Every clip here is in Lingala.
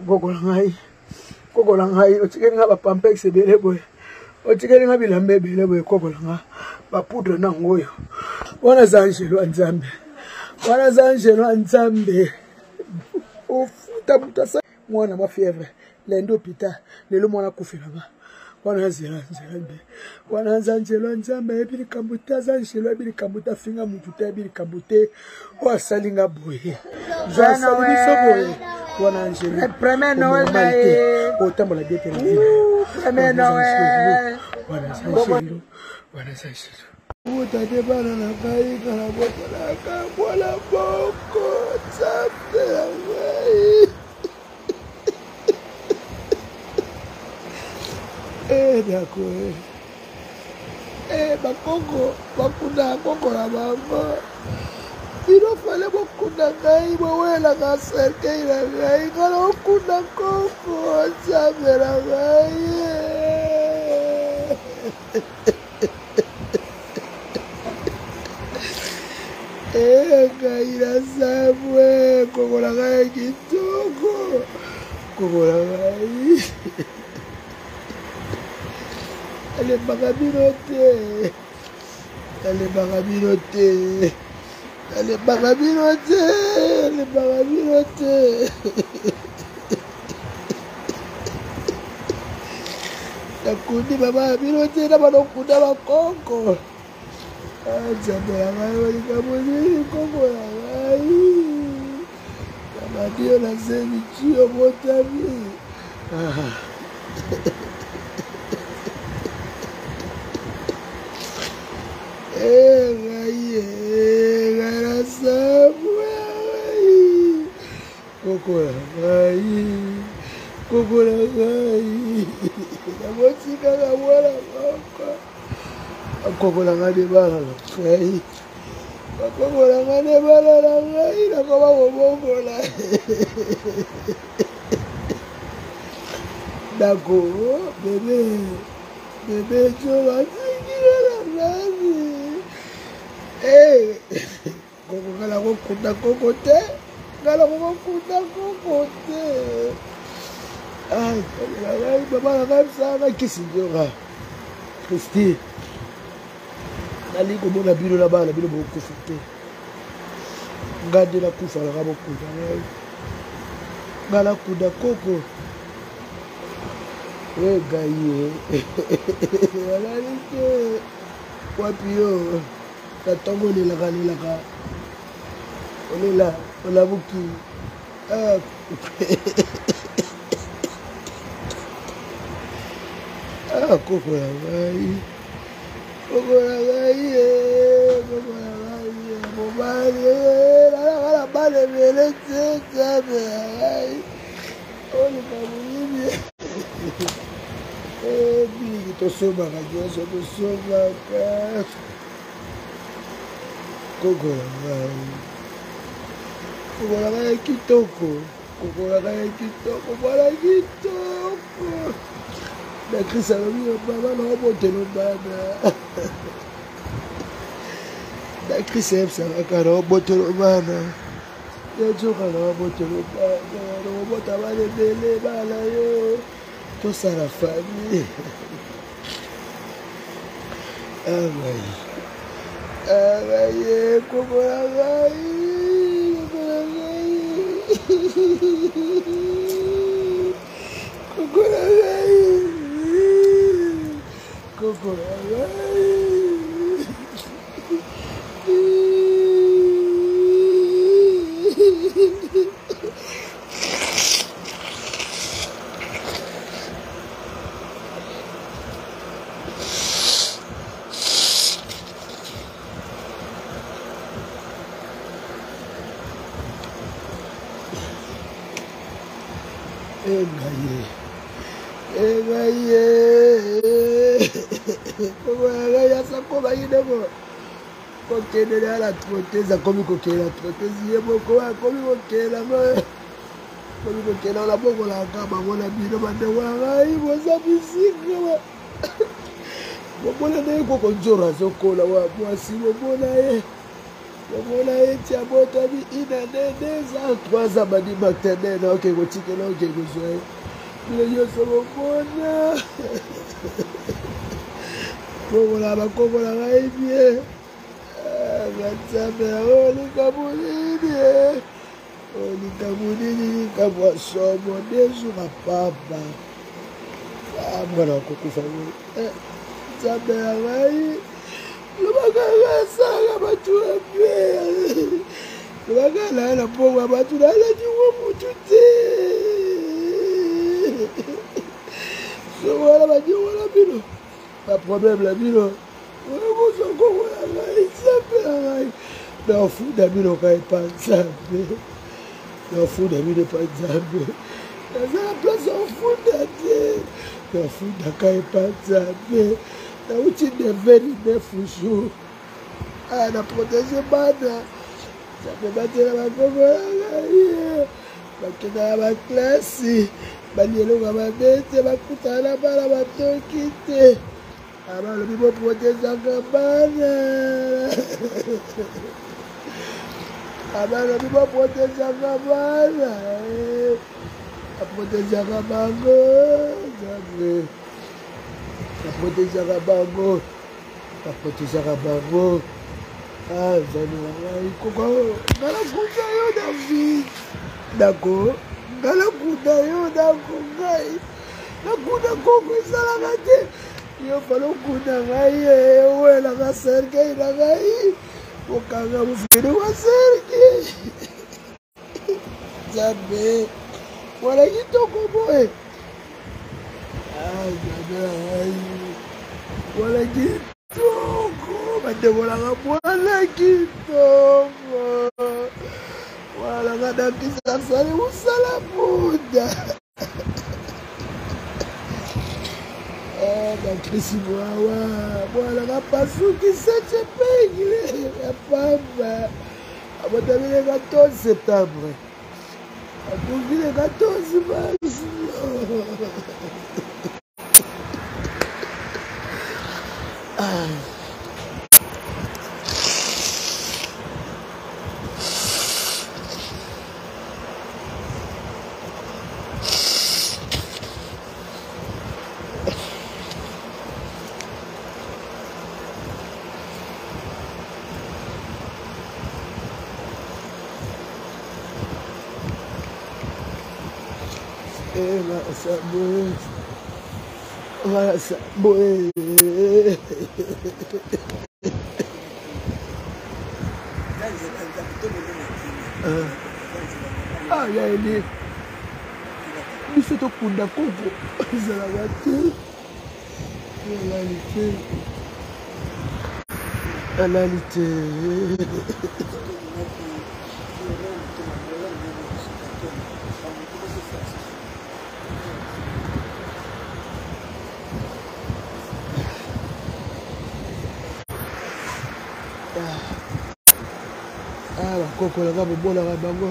Gogo langai ochikeni nga ba pampex ebele boy. Ochikeni nga bilamba ebele boy gogo langa. Ba poudre na ngoyo. Wana zanjelo anzambe. Wana zanjelo anzambe. Ufuta mutasa mwana ma fièvre. Lendo pita lelo mwana kufela ba. Wana zela nzambe. Wana zanjelo anzambe ebili kambuta zanjelo ebili kambuta finga mututa ebili kambute. Wa salinga boy. Jana boy. Le premier Noël, autant pour la dette. Premier Noël. Voilà, ça chérie. Voilà, ça chérie. Vous t'avez pas dans la caille, dans la boîte à la caille, voilà beaucoup, ça fait la caille. Eh, d'accord. Eh, ma coco, ma couna, coco la maman. Il fallait beaucoup d'agaï, mais la gasselle qu'il a gaï, quand on coule d'un coco, ça fait la gaï. Eh, gaï, la savoué, coco la gaï qui toco, coco la gaï. Elle est barabinotée, elle est barabinotée. Elle est barabinotée, elle est barabinotée. La kundi baba binotée, la bano kunda la koko. Ah, jambe la gaï, la gaï, koko la gaï. La madio la zénichi au motavi. Eh, gaï, la savoué. Coco la gaï, coco la gaï. La motika la wala coco. Coco la gaï bala la gaï. Coco la gaï bala la gaï. La koma bobo la. D'accord, bébé, bébé, tu vas dire la gaï. Eh, coco la kunda coco te. Gala ko kuta ko te. Ay, ay, baba la gaï sana kisinjora. Christy. Nali ko mona bino la bana bino boko fute. Ngade la kufa la gabo kuda. Gala kuda koko. Eh gaïe. Wala nike. Wapio. Ta tongo ni la gani la ka. On est là, on a beaucoup. Ah, ah, coco la gaï. Coco la gaï. Coco la gaï. Mon mari. La balle me laisse jamais. On est pas venu. Eh, bien, tu sauves ma gueule, tu sauves ma carte. Coco la gaï. Coco la gaï kitoko. Coco la gaï kitoko. Voilà kitoko. La crise a mis au baba na obote no bana. La crise est ça na obote no bana. Ya joka na obote no bana. No obota ba de bele bala yo. To ça la famille. Ah ouais. Ah ouais, Coco la gaï. Coco la gaï. Coco la gaï. À la trotteuse, à comme il la trotteuse, il y a beaucoup à comme il la main. Comme il la la boue, la gamme, on a bien demandé, il vous a physique. Bon, on a des cocons, moi, si mon bon aïe. Kokola eti abota bi ina neza 3 ans badi maternelle ok kotikela ok kozwa bile nyonso komona kokola bakokola ngai bien Nzambe likambo nini likambo nini likambo ya somo 2 jours ya pamba mwana wakokufa Nzambe ya ngai lobaka ngasala bato abe lobaka naa na mbongo ya bato naladiwo mutu te sokola badiongola bino baproblème na bino okosokokola ngai Nzambe ya ngai naofuda bino ka epa Nzambe naofuda bino epa Nzambe naza na place ofunda te nafuda ka epa Nzambe nauti 29 jours na protege bana Nzambe batela bakokola ngai bakendaka baklasi balielonga mabe te bakutana na bana batoki te abalobi boprotezaka bana abalobi boprotezaka bana baprotezaka bango Nzambe baprotezaka bango baprotezaka bango Nzambe na ngai koko ngalakuta yo David dako ngalakuta yo dako ngai nakuta koko esalaka te yo fala okunda ngai owelaka serkei na ngai okanga mofukedi wa serkei Nzambe wala kitoko boye Nzambe na ngai wala kitoko badebolaka mwana kitoko wala ngadakisa sali mosala buda bakrisi mwawa mwana ngapasuki 7 pegle ya pamba abotamile 14 septembre akuvile 14 mars Voilà ça, boy. Ya ele biso tokunda koko ezalaka te alali te bakokolaka bomonaka bango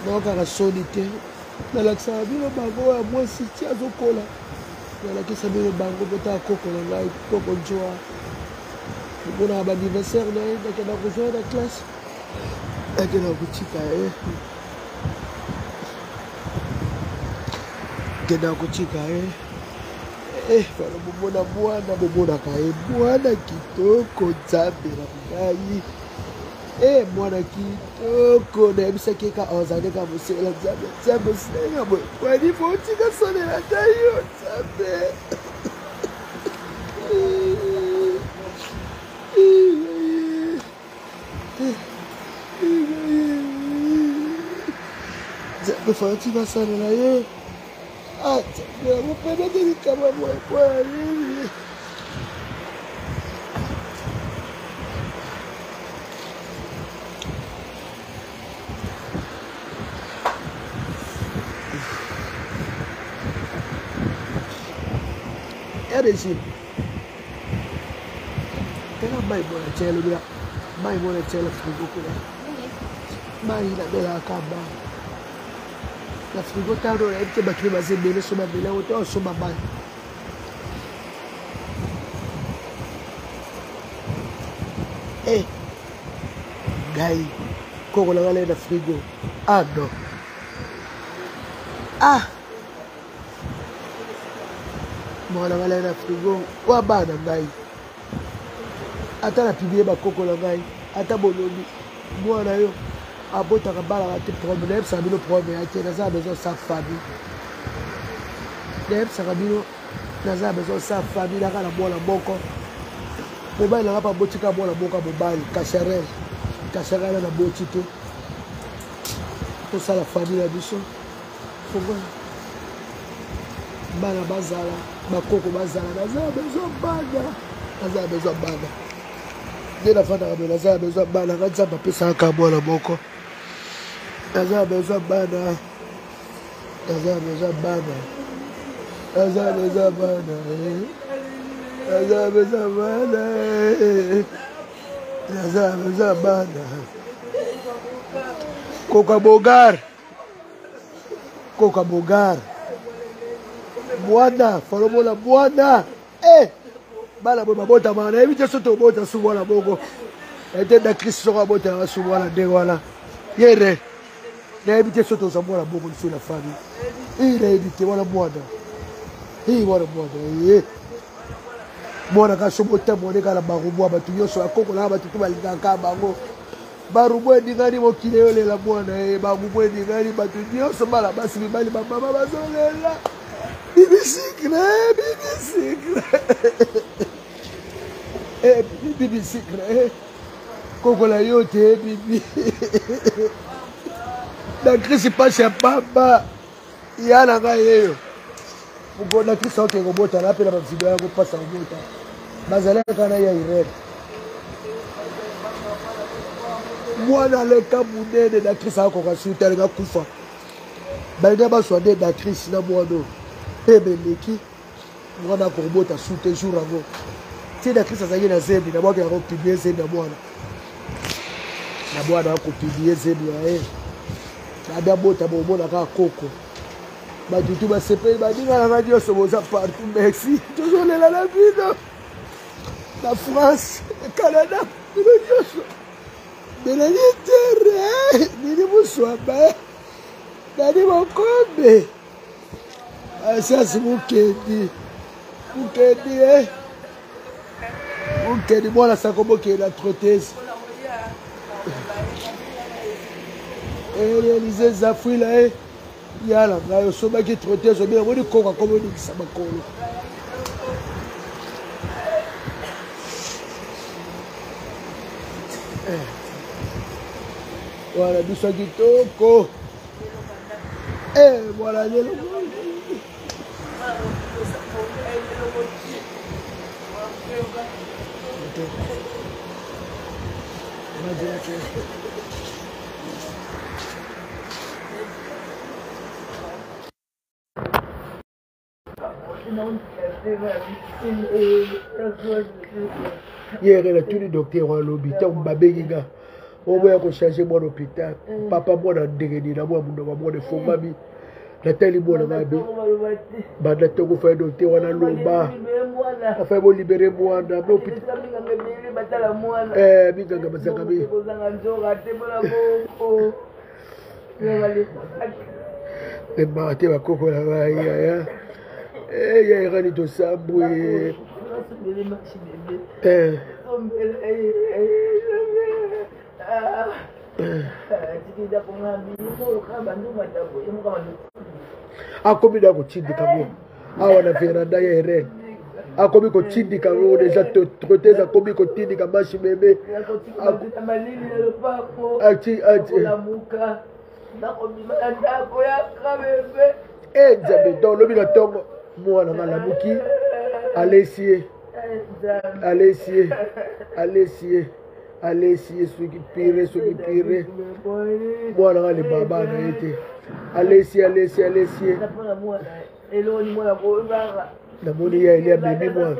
naokaka soni te nalakisaka bino bango ya mwasi ti azokola nalakisa bino bango mpo ta akokola ngai koko nzoa omonaka baaniversaire na ye nakenda kozwa na classe nakenda kotika ye kenda kotika ye bana bomona mwana bomonaka ye mwana kitoko Nzambe na ngai mwana kitoko nayebisaki ka ozaleka mosela Nzambe Nzambe osenga boye kwani botika sonela ta yo Nzambe Nzambe fati basalela ye Nzambe akopena te likama boye mpona nini régime tena mai mona tshelo bila mai mona tshelo frigo kuna mai na bela kaba na frigo tano na ete bato bazembele so babela oto so mamai Gai. Koko la gale na frigo. Ah non. Ah. Moi la gale na frigo. Wa ba na gai. Ata na pibie ba koko la gai. Ata bolobi. Moi na yo. Abota ka bala te problème ça bino problème ate na za besoin sa famille. Dem ça bino na za besoin sa famille la kala bola boko. Mobile na pa botika bola boka mobile kasharel. Kasharel na botito. Pour ça la famille la biso. Faut voir. Bana bazala, bakoko bazala na za besoin bana. Na za besoin bana. Dès la fin de la za besoin bana ka za pesa ka bola boko. Naza besoin bana. Naza besoin bana. Naza besoin bana. Naza besoin bana. Naza besoin bana. Coca Bogar. Coca Bogar. Boada. Falomo la boada. Eh. Bala bo babota mana. Evite soto bota subwana bogo. Ete da Kristo kwa bota subwana de wala. Yere. Na éviter surtout ça moi la beaucoup sur la famille. Il a évité voilà boada. Il voilà boada. Moi la kaso bota moi la barubo ba tu yoso akoko la ba tu balika ka bango. Barubo ndingani mo kilele la boada barubo ndingani ba tu yoso bala basi bali ba mama bazolela. Bibi sikre. Bibi sikre. Koko la yote bibi. La crise passe à papa. Il y a la gaille. Pour la crise au Kérobota, la paix la vidéo passe à Bota. Bazalé kana ya iré. Moi dans le cas boudé de la crise à Kokassu tel ga kufa. Balga ba soade da crise na modo. Pebeleki. Moi na Kérobota souté jour avant. Si la crise ça y est na zebi na moi qui a publié zebi na moi. Na moi na ko publier zebi ya Ada bota bobo na ka koko. Ba tutu ba sepe ba dinga na radio soboza partout merci. Toujours la vie. La France, le Canada, de l'Angleterre, de Moussouaba, de Mokombe. Ça c'est Moukedi. Moukedi, hein? Moukedi, moi la sakobo qui est la trotteuse. Réaliser Zafoui là, il y a là, il y a un qui trottait, je vais dire qu'on va communiquer ça. Voilà, du sang qui toque. Et voilà, il est là. Hier, elle a tous les docteurs à l'hôpital. On va changer mon hôpital. Papa, moi, dans le dégât, moi, de faux mami. La télé, moi, dans ma vie. Banda Togo fait docteur, on a l'omba. Enfin, vous libérez moi dans l'hôpital. Biganga Mazakabi. Les martés, ma coco, la vaille. Il y a un ranito saboué. Akomi da kuchindika ngo awana veranda yere akomi kuchindika ngo deja troteza akomi kutindika mashi bebe amalili na lopako ati la muka na komima ndako ya kabebe nzambe donc lobi na tongo mwana malamuki allez essayer ce qui pire moi là les baba na été allez essayer na moni ya ile bébé moi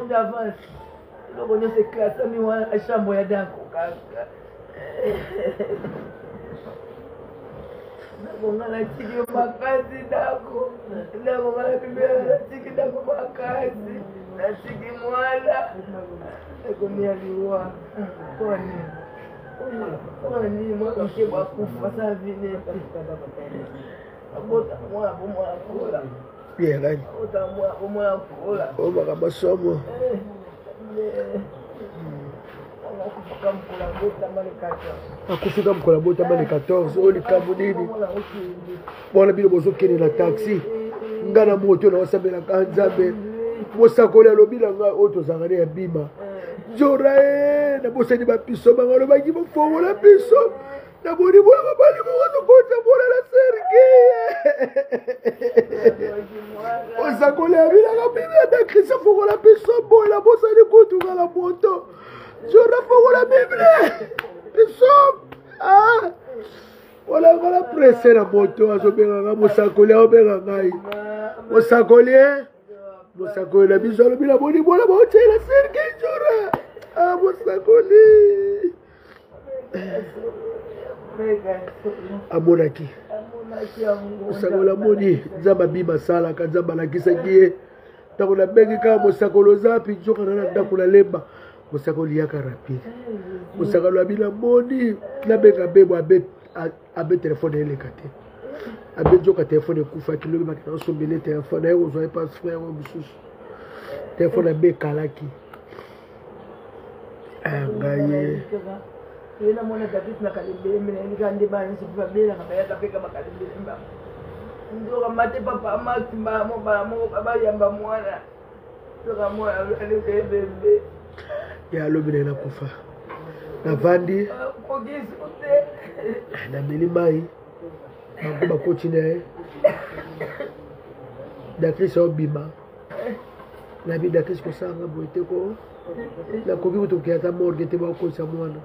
Ngala chiki makazi dako ndako ngala bibela chiki dako makazi na chiki mwala eko ni aliwa poni akufika mkolabota bale 14 oli kabunini bona bino bozokende na taxi nga na moto na wasambelaka nzambe mosakoli alobi na nga oyo tozalaka ya bima nzora na bosani bapiso bango alobaki bofongola piso na boni bona babali mokotokota bona na serge osakoli abilaka bibi ata krista fongola piso boye na bosani kotuka na moto nzora fongola bible piso olanga presse na moto azobenganga mosakoli aobenga ngai mosakoli mosakoli na biso alobi na boni bona baotela serge nzora mosakoli amonaki mosakoli amoni nzambe abima asalaka nzambe alakisaki ye ntango nabengi kaka mosakoli oza api nzokana na ndako nalemba mosakoli yaka rapide mosakoli abi namoni nabenga bebo abe telefone eleka te abe nzoka telefone ekufaki lobi bakena osombele telefone aye kozwa epas frère oyo mosusu telefone abe ekalaki ngaye yena mwana David na kalembele mina ndika ndeba nsifa bela kabaya kapeka makalembele mba ndoka mate papa matimba mo ba mo baba yamba mwana ndoka mwana alebebe ya lobile na kufa na vandi kogisi ute na milimai makuba kochine dakris obima na bi dakris ko sanga boite ko na koki kutokia ta morgue te ba ko sa mwana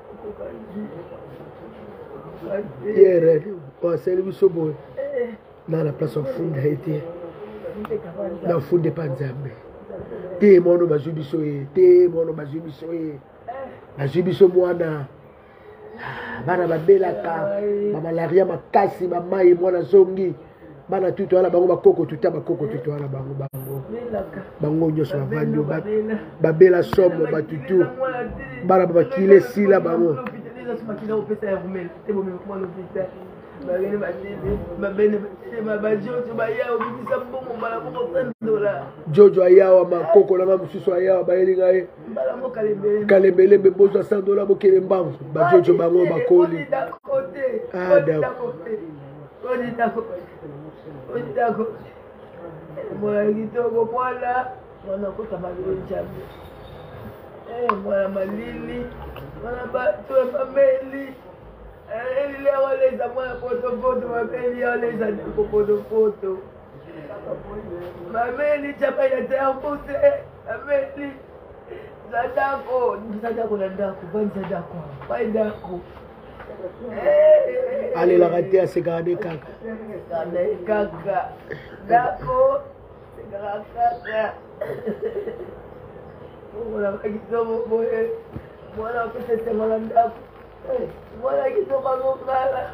yere kwa seli sobo na la place ofunda ete na funde panzambe te mono bazubiso e te mono bazubiso e bazubiso mwana bana babelaka bamalaria makasi bamai mwana zongi bana tuto ala bango bakoko tuta bakoko tuto ala bango bango nyonso bavandi babela somo batutu bana babakile sila bango Jojo ayawa makoko na mamususu ayawa bayelinga ye kalembele bebozo $100 bokele mbangu bajojo bango bakoli mwana malili mwana batu fameli ele waleza mwana poto mameli waleza poto mameli chapa ya tempute mameli zadako na ndako vanza dako paidako alela kati asekane kaka dako kaka mwana kisomo boye mwana pesa mwana ndako mwana kisomo ngala